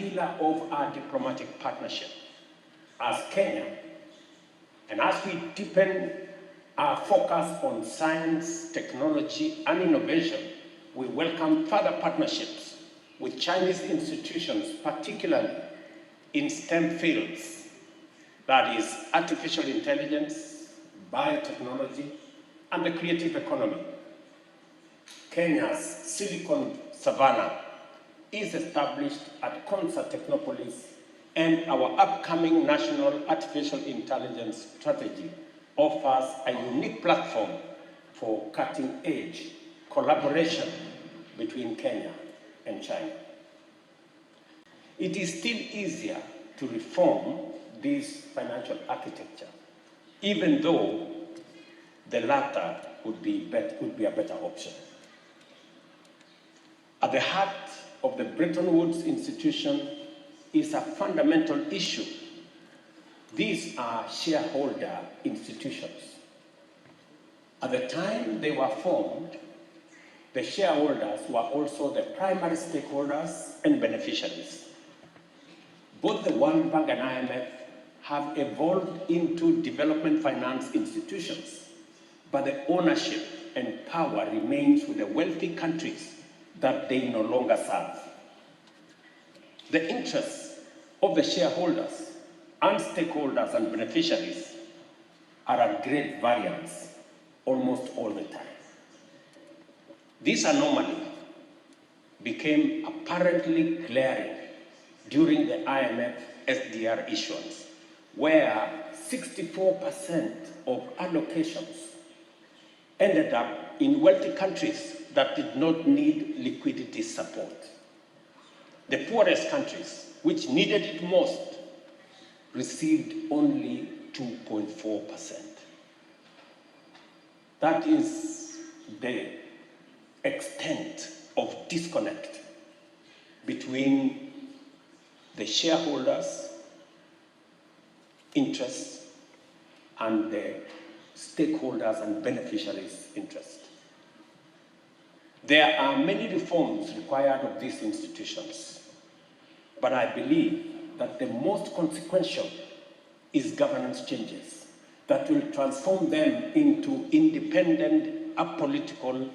pillar of our diplomatic partnership as Kenya, and as we deepen our focus on science, technology, and innovation, we welcome further partnerships with Chinese institutions, particularly in STEM fields, that is artificial intelligence, biotechnology, and the creative economy. Kenya's Silicon Savannah is established at Concert Technopolis, and our upcoming National Artificial Intelligence Strategy offers a unique platform for cutting-edge collaboration between Kenya and China. It is still easier to reform this financial architecture, even though the latter would be a better option. At the heart of the Bretton Woods institution is a fundamental issue. These are shareholder institutions. At the time they were formed, the shareholders were also the primary stakeholders and beneficiaries. Both the World Bank and IMF have evolved into development finance institutions, but the ownership and power remains with the wealthy countries that they no longer serve. The interests of the shareholders and stakeholders and beneficiaries are at great variance almost all the time. This anomaly became apparently glaring during the IMF SDR issuance, where 64% of allocations ended up in wealthy countries that did not need liquidity support. The poorest countries, which needed it most, received only 2.4%. That is the extent of disconnect between the shareholders' interests and the stakeholders and beneficiaries' interests. There are many reforms required of these institutions, but I believe that the most consequential is governance changes that will transform them into independent, apolitical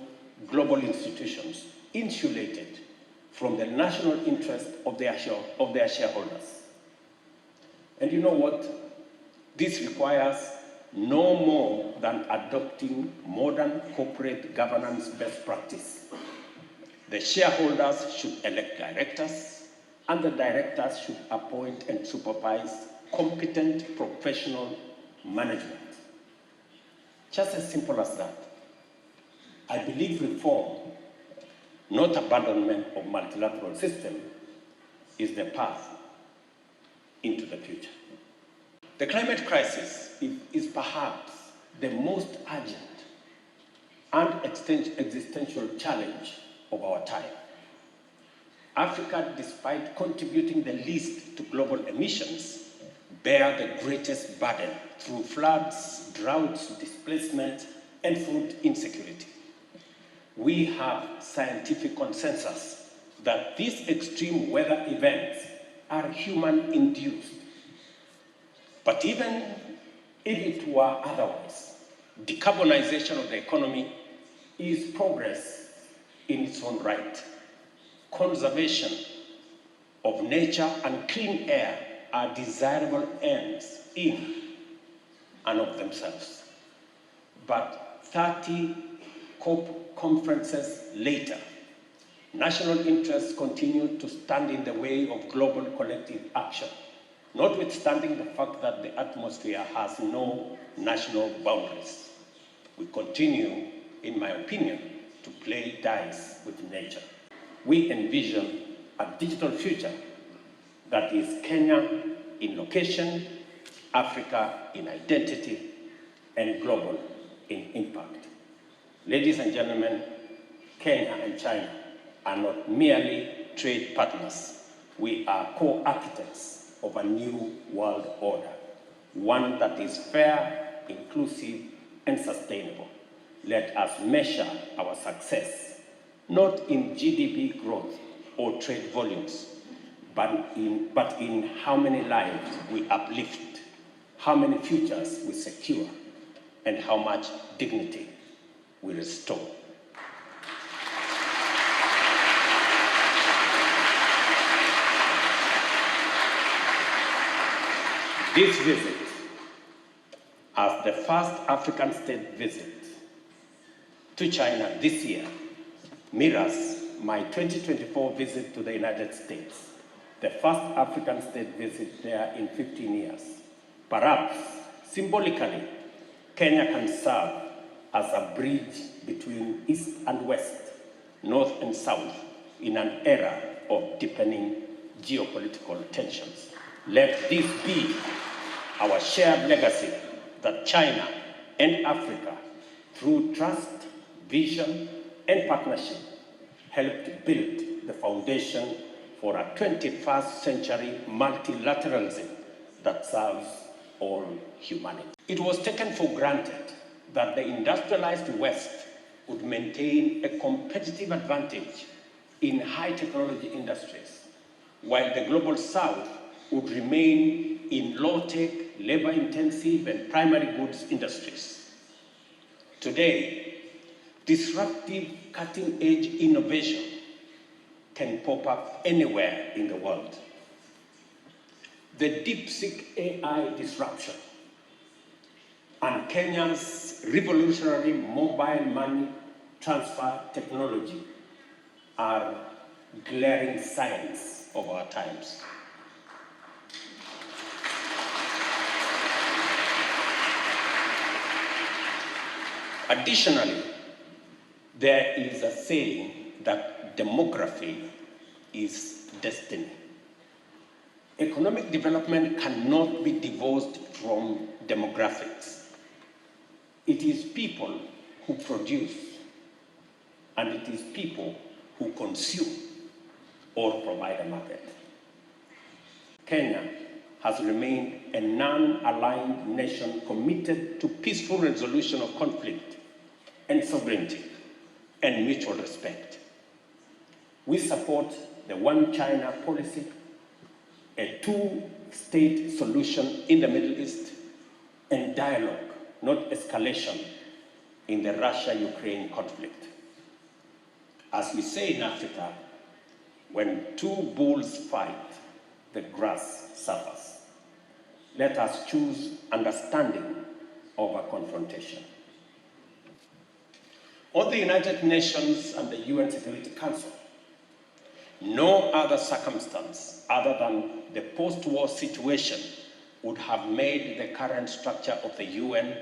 global institutions, insulated from the national interest of their shareholders. And you know what? This requires no more than adopting modern corporate governance best practice. The shareholders should elect directors, and the directors should appoint and supervise competent professional management. Just as simple as that. I believe reform, not abandonment of multilateral system, is the path into the future. The climate crisis is perhaps the most urgent and existential challenge of our time. Africa, despite contributing the least to global emissions, bear the greatest burden through floods, droughts, displacement, and food insecurity. We have scientific consensus that these extreme weather events are human-induced. But even if it were otherwise, decarbonization of the economy is progress in its own right. Conservation of nature and clean air are desirable ends in and of themselves. But 30 COP conferences later, national interests continue to stand in the way of global collective action, notwithstanding the fact that the atmosphere has no national boundaries. We continue, in my opinion, to play dice with nature. We envision a digital future that is Kenya in location, Africa in identity, and global in impact. Ladies and gentlemen, Kenya and China are not merely trade partners. We are co-architects of a new world order, one that is fair, inclusive, and sustainable. Let us measure our success not in GDP growth or trade volumes, but in how many lives we uplift, how many futures we secure, and how much dignity we restore. This visit, as the first African state visit to China this year, mirrors my 2024 visit to the United States, the first African state visit there in 15 years. Perhaps, symbolically, Kenya can serve as a bridge between East and West, North and South, in an era of deepening geopolitical tensions. Let this be our shared legacy that China and Africa, through trust, vision, and partnership, helped build the foundation for a 21st century multilateralism that serves all humanity. It was taken for granted that the industrialized West would maintain a competitive advantage in high technology industries, while the global South would remain in low-tech, labor-intensive, and primary goods industries. Today, disruptive, cutting-edge innovation can pop up anywhere in the world. The DeepSeek AI disruption and Kenya's revolutionary mobile money transfer technology are glaring signs of our times. Additionally, there is a saying that demography is destiny. Economic development cannot be divorced from demographics. It is people who produce, and it is people who consume or provide a market. Kenya has remained a non-aligned nation committed to peaceful resolution of conflict and sovereignty and mutual respect. We support the One China policy, a two-state solution in the Middle East, and dialogue, not escalation, in the Russia-Ukraine conflict. As we say in Africa, when two bulls fight, the grass suffers. Let us choose understanding over confrontation. On the United Nations and the UN Security Council, no other circumstance other than the post-war situation would have made the current structure of the UN,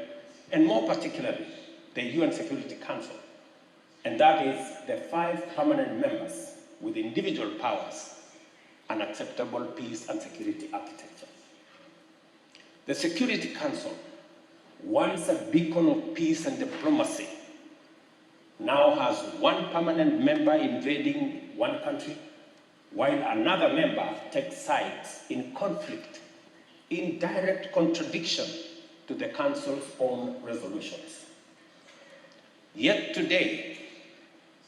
and more particularly, the UN Security Council, and that is the 5 permanent members with individual powers, an acceptable peace and security architecture. The Security Council, once a beacon of peace and diplomacy, now has 1 permanent member invading one country, while another member takes sides in conflict, in direct contradiction to the Council's own resolutions. Yet today,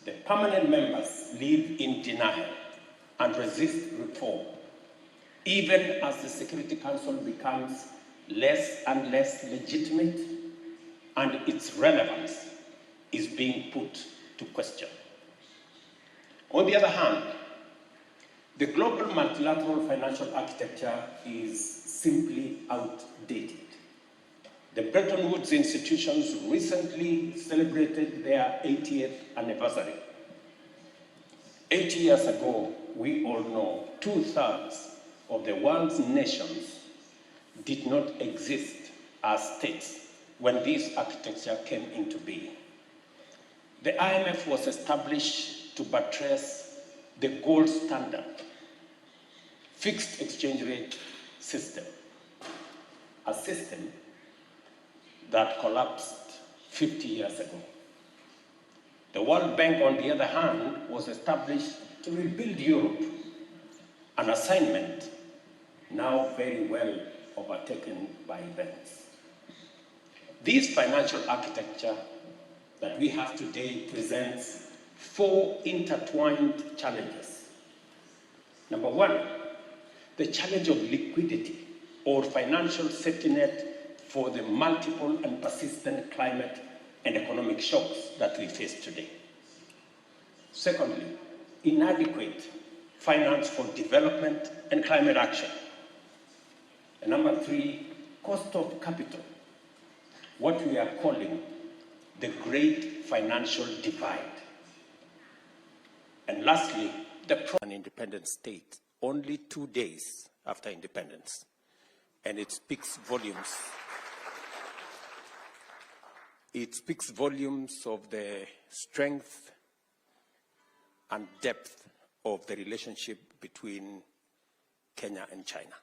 the permanent members live in denial and resist reform, even as the Security Council becomes less and less legitimate and its relevance is being put to question. On the other hand, the global multilateral financial architecture is simply outdated. The Bretton Woods institutions recently celebrated their 80th anniversary. 80 years ago, we all know 2/3 of the world's nations did not exist as states when this architecture came into being. The IMF was established to buttress the gold standard, fixed exchange rate system, a system that collapsed 50 years ago. The World Bank, on the other hand, was established to rebuild Europe, an assignment now very well overtaken by events. This financial architecture that we have today presents 4 intertwined challenges. Number 1, the challenge of liquidity or financial safety net for the multiple and persistent climate and economic shocks that we face today. Secondly, inadequate finance for development and climate action. And number three, cost of capital, what we are calling the great financial divide. And lastly, an independent state only 2 days after independence. And it speaks volumes. It speaks volumes of the strength and depth of the relationship between Kenya and China.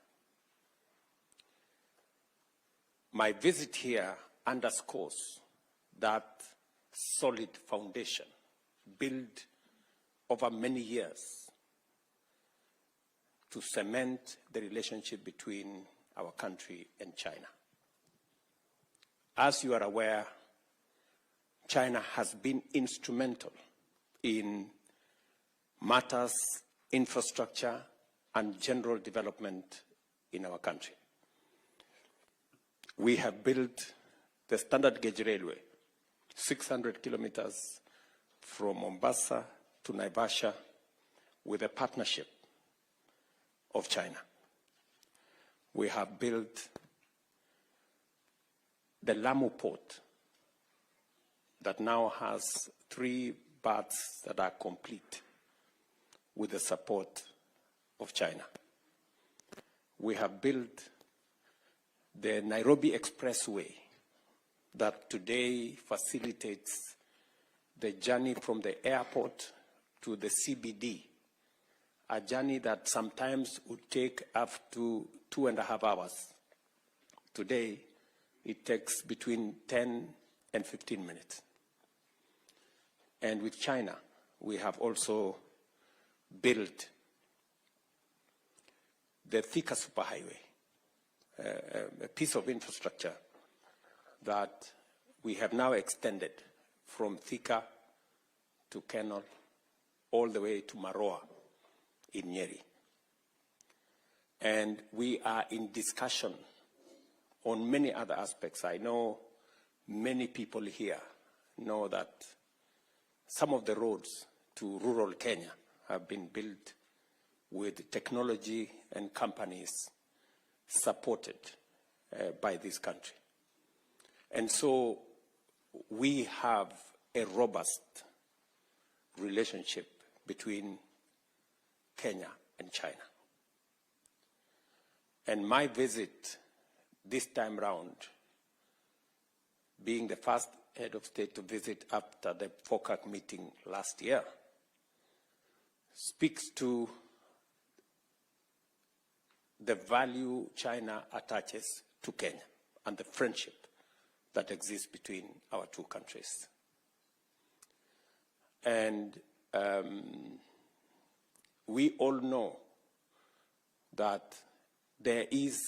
My visit here underscores that solid foundation built over many years to cement the relationship between our country and China. As you are aware, China has been instrumental in matters, infrastructure, and general development in our country. We have built the standard gauge railway, 600 kilometers from Mombasa to Naivasha, with a partnership of China. We have built the Lamu port that now has 3 berths that are complete with the support of China. We have built the Nairobi Expressway that today facilitates the journey from the airport to the CBD, a journey that sometimes would take up to 2.5 hours. Today, it takes between 10 and 15 minutes. And with China, we have also built the Thika superhighway, a piece of infrastructure that we have now extended from Thika to Kenol all the way to Maroa in Nyeri. And we are in discussion on many other aspects. I know many people here know that some of the roads to rural Kenya have been built with technology and companies supported by this country. And so we have a robust relationship between Kenya and China. And my visit this time round, being the first head of state to visit after the FOCAC meeting last year, speaks to the value China attaches to Kenya and the friendship that exists between our two countries. And we all know that there is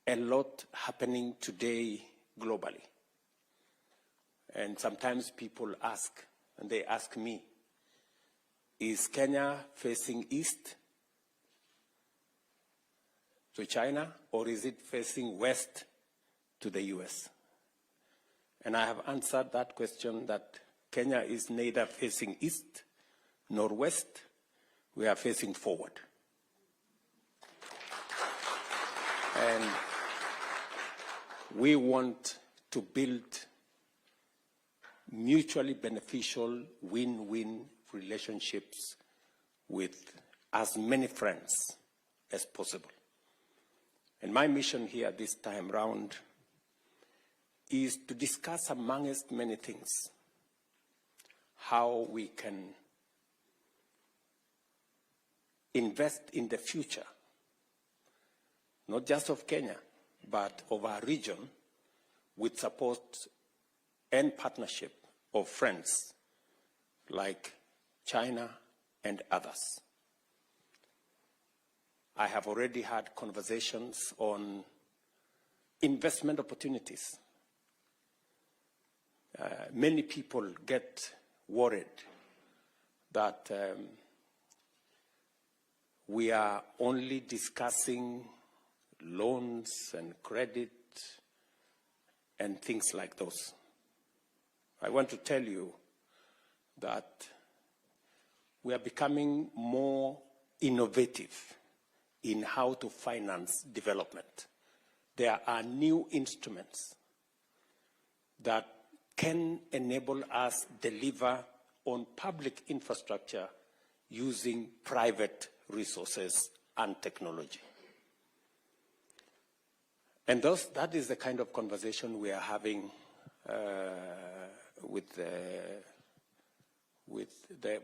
a lot happening today globally. And sometimes people ask, and they ask me, is Kenya facing east to China, or is it facing west to the US? And I have answered that question that Kenya is neither facing east nor west. We are facing forward. And we want to build mutually beneficial win-win relationships with as many friends as possible. And my mission here this time round is to discuss, amongst many things, how we can invest in the future, not just of Kenya, but of our region, with support and partnership of friends like China and others. I have already had conversations on investment opportunities. Many people get worried that we are only discussing loans and credit and things like those. I want to tell you that we are becoming more innovative in how to finance development. There are new instruments that can enable us deliver on public infrastructure using private resources and technology. And that is the kind of conversation we are having with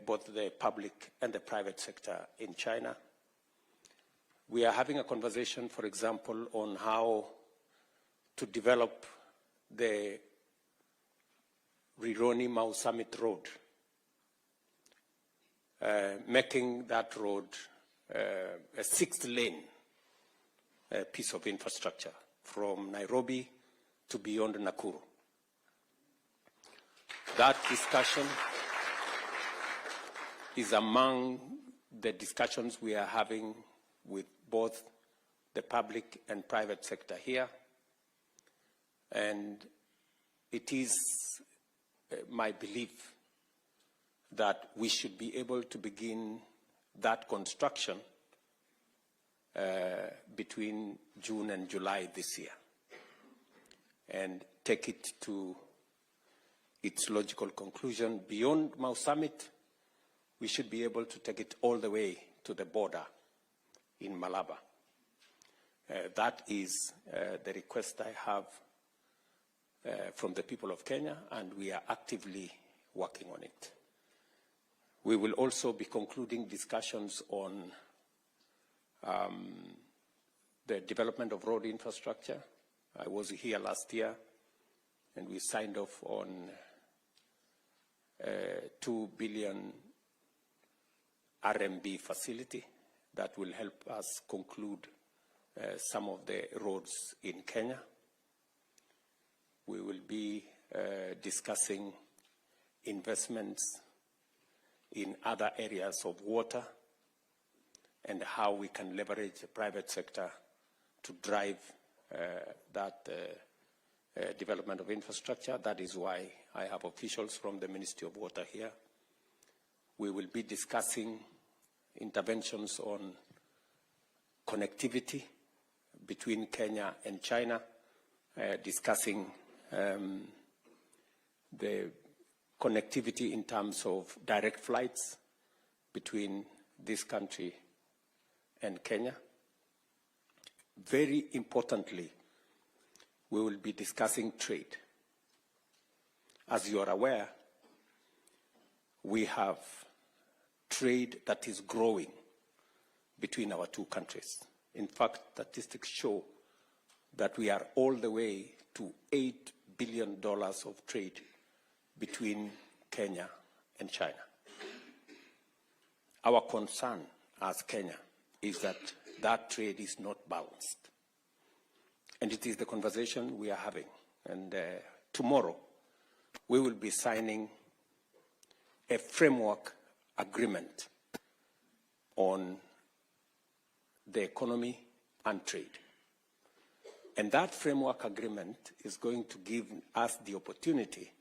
both the public and the private sector in China. We are having a conversation, for example, on how to develop the Rironi-Mau Summit Road, making that road a 6-lane piece of infrastructure from Nairobi to beyond Nakuru. That discussion is among the discussions we are having with both the public and private sector here. And it is my belief that we should be able to begin that construction between June and July this year and take it to its logical conclusion. Beyond Mau Summit, we should be able to take it all the way to the border in Malaba. That is the request I have from the people of Kenya, and we are actively working on it. We will also be concluding discussions on the development of road infrastructure. I was here last year, and we signed off on 2 billion RMB facility that will help us conclude some of the roads in Kenya. We will be discussing investments in other areas of water and how we can leverage the private sector to drive that development of infrastructure. That is why I have officials from the Ministry of Water here. We will be discussing interventions on connectivity between Kenya and China, discussing the connectivity in terms of direct flights between this country and Kenya. Very importantly, we will be discussing trade. As you are aware, we have trade that is growing between our two countries. In fact, statistics show that we are all the way to $8 billion of trade between Kenya and China. Our concern as Kenya is that that trade is not balanced. And it is the conversation we are having. And tomorrow, we will be signing a framework agreement on the economy and trade. And that framework agreement is going to give us the opportunity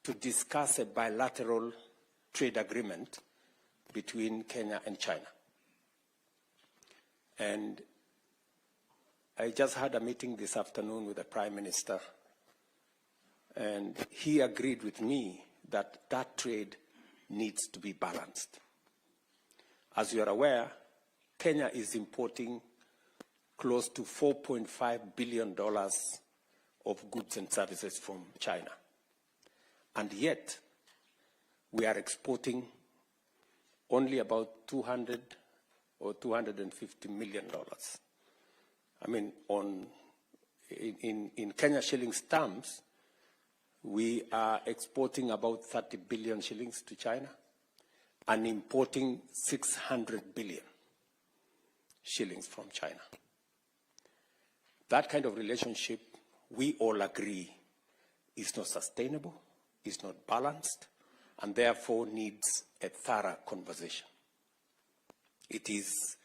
to discuss a bilateral trade agreement between Kenya and China. And I just had a meeting this afternoon with the Prime Minister, and he agreed with me that that trade needs to be balanced. As you are aware, Kenya is importing close to $4.5 billion of goods and services from China. And yet, we are exporting only about $200 or $250 million. I mean, in Kenya shillings terms, we are exporting about 30 billion shillings to China and importing 600 billion shillings from China. That kind of relationship, we all agree, is not sustainable, is not balanced, and therefore needs a thorough conversation. It is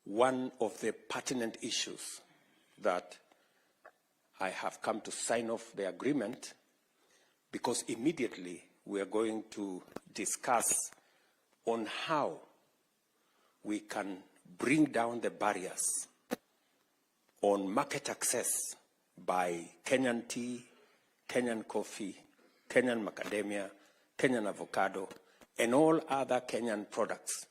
one of the pertinent issues that I have come to sign off the agreement, because immediately we are going to discuss on how we can bring down the barriers on market access by Kenyan tea, Kenyan coffee, Kenyan macadamia, Kenyan avocado, and all other Kenyan products.